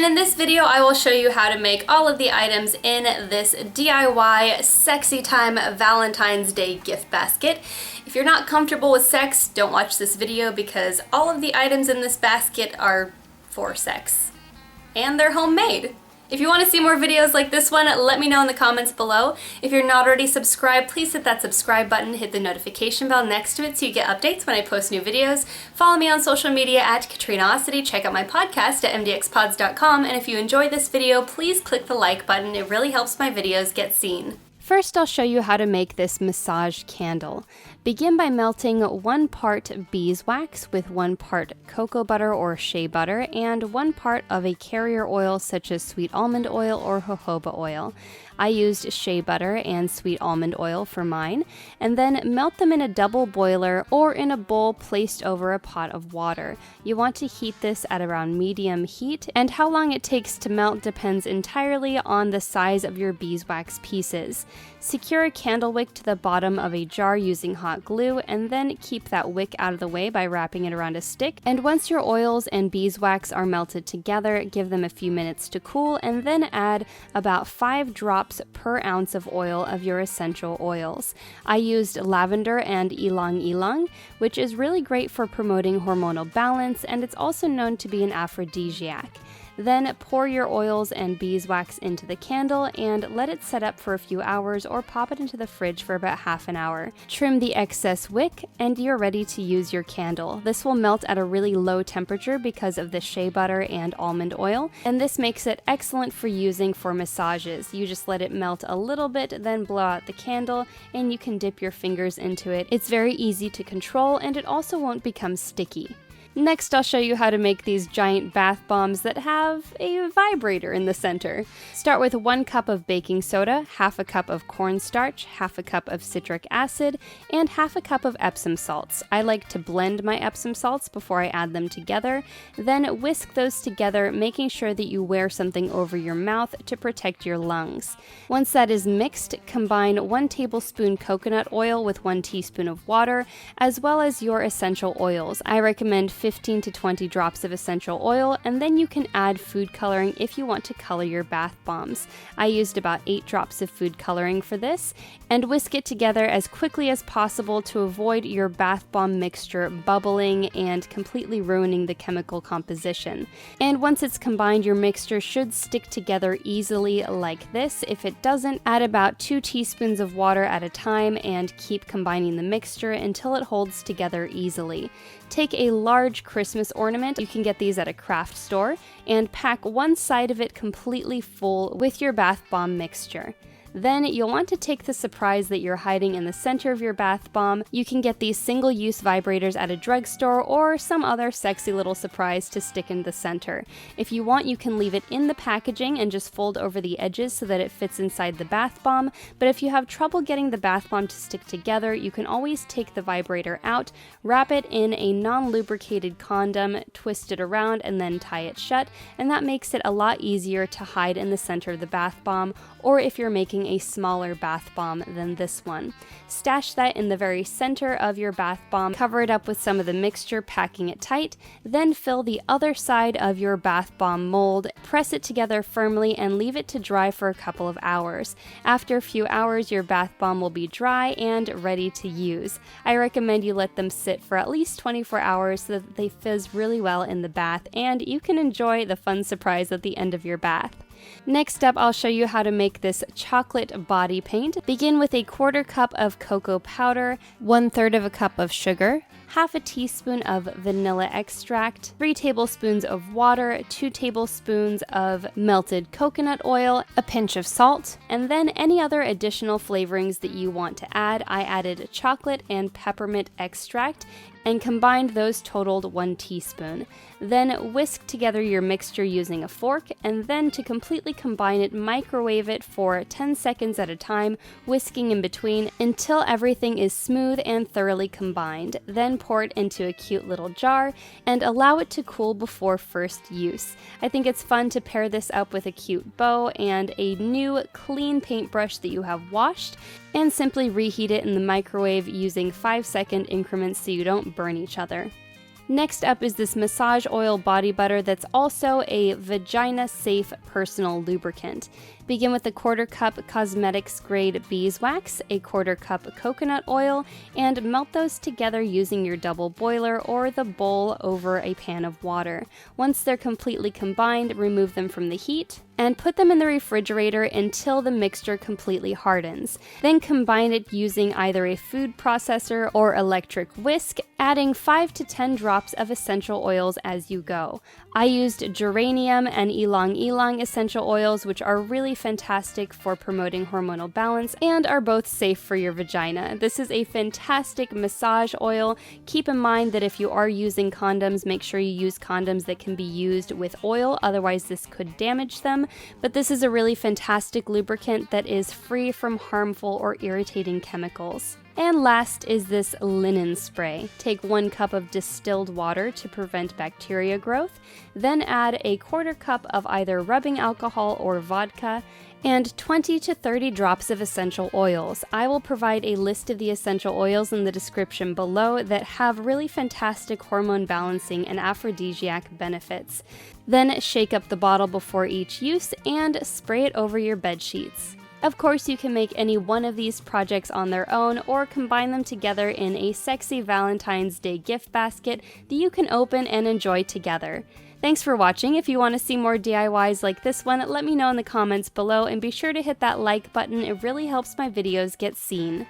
And in this video, I will show you how to make all of the items in this DIY Sexy Time Valentine's Day gift basket. If you're not comfortable with sex, don't watch this video because all of the items in this basket are for sex. And they're homemade. If you want to see more videos like this one, let me know in the comments below. If you're not already subscribed, please hit that subscribe button, hit the notification bell next to it so you get updates when I post new videos. Follow me on social media at Katrinaosity, check out my podcast at mdxpods.com, and if you enjoyed this video, please click the like button. It really helps my videos get seen. First, I'll show you how to make this massage candle. Begin by melting 1 part beeswax with 1 part cocoa butter or shea butter and 1 part of a carrier oil such as sweet almond oil or jojoba oil. I used shea butter and sweet almond oil for mine, and then melt them in a double boiler or in a bowl placed over a pot of water. You want to heat this at around medium heat, and how long it takes to melt depends entirely on the size of your beeswax pieces. Secure a candle wick to the bottom of a jar using hot glue, and then keep that wick out of the way by wrapping it around a stick. And once your oils and beeswax are melted together, give them a few minutes to cool, and then add about 5 drops per ounce of oil of your essential oils. I used lavender and ylang ylang, which is really great for promoting hormonal balance, and it's also known to be an aphrodisiac. Then pour your oils and beeswax into the candle and let it set up for a few hours or pop it into the fridge for about half an hour. Trim the excess wick and you're ready to use your candle. This will melt at a really low temperature because of the shea butter and almond oil, and this makes it excellent for using for massages. You just let it melt a little bit, then blow out the candle, and you can dip your fingers into it. It's very easy to control, and it also won't become sticky. Next, I'll show you how to make these giant bath bombs that have a vibrator in the center. Start with 1 cup of baking soda, half a cup of cornstarch, half a cup of citric acid, and half a cup of epsom salts. I like to blend my epsom salts before I add them together. Then whisk those together, making sure that you wear something over your mouth to protect your lungs. Once that is mixed, combine 1 tablespoon coconut oil with 1 teaspoon of water, as well as your essential oils. I recommend 15 to 20 drops of essential oil, and then you can add food coloring if you want to color your bath bombs. I used about 8 drops of food coloring for this, and whisk it together as quickly as possible to avoid your bath bomb mixture bubbling and completely ruining the chemical composition. And once it's combined, your mixture should stick together easily like this. If it doesn't, add about 2 teaspoons of water at a time and keep combining the mixture until it holds together easily. Take a large Christmas ornament, you can get these at a craft store, and pack one side of it completely full with your bath bomb mixture. Then you'll want to take the surprise that you're hiding in the center of your bath bomb. You can get these single-use vibrators at a drugstore or some other sexy little surprise to stick in the center. If you want, you can leave it in the packaging and just fold over the edges so that it fits inside the bath bomb, but if you have trouble getting the bath bomb to stick together, you can always take the vibrator out, wrap it in a non-lubricated condom, twist it around, and then tie it shut, and that makes it a lot easier to hide in the center of the bath bomb, or if you're making a smaller bath bomb than this one. Stash that in the very center of your bath bomb, cover it up with some of the mixture, packing it tight, then fill the other side of your bath bomb mold, press it together firmly, and leave it to dry for a couple of hours. After a few hours, your bath bomb will be dry and ready to use. I recommend you let them sit for at least 24 hours so that they fizz really well in the bath, and you can enjoy the fun surprise at the end of your bath. Next up, I'll show you how to make this chocolate body paint. Begin with a 1/4 cup of cocoa powder, 1/3 of a cup of sugar, half a teaspoon of vanilla extract, 3 tablespoons of water, 2 tablespoons of melted coconut oil, a pinch of salt, and then any other additional flavorings that you want to add. I added chocolate and peppermint extract and combined those totaled 1 teaspoon. Then whisk together your mixture using a fork, and then to completely combine it, microwave it for 10 seconds at a time, whisking in between until everything is smooth and thoroughly combined. Then pour it into a cute little jar and allow it to cool before first use. I think it's fun to pair this up with a cute bow and a new clean paintbrush that you have washed, and simply reheat it in the microwave using 5-second increments so you don't burn each other. Next up is this massage oil body butter that's also a Vagina-Safe personal lubricant. Begin with a 1/4 cup cosmetics grade beeswax, a 1/4 cup coconut oil, and melt those together using your double boiler or the bowl over a pan of water. Once they're completely combined, remove them from the heat and put them in the refrigerator until the mixture completely hardens. Then combine it using either a food processor or electric whisk, adding 5 to 10 drops of essential oils as you go. I used geranium and ylang ylang essential oils, which are really fantastic for promoting hormonal balance and are both safe for your vagina. This is a fantastic massage oil. Keep in mind that if you are using condoms, make sure you use condoms that can be used with oil, otherwise this could damage them. But this is a really fantastic lubricant that is free from harmful or irritating chemicals. And last is this linen spray. Take 1 cup of distilled water to prevent bacteria growth, then add a 1/4 cup of either rubbing alcohol or vodka, and 20 to 30 drops of essential oils. I will provide a list of the essential oils in the description below that have really fantastic hormone balancing and aphrodisiac benefits. Then shake up the bottle before each use and spray it over your bed sheets. Of course, you can make any one of these projects on their own or combine them together in a sexy Valentine's Day gift basket that you can open and enjoy together. Thanks for watching. If you want to see more DIYs like this one, let me know in the comments below and be sure to hit that like button. It really helps my videos get seen.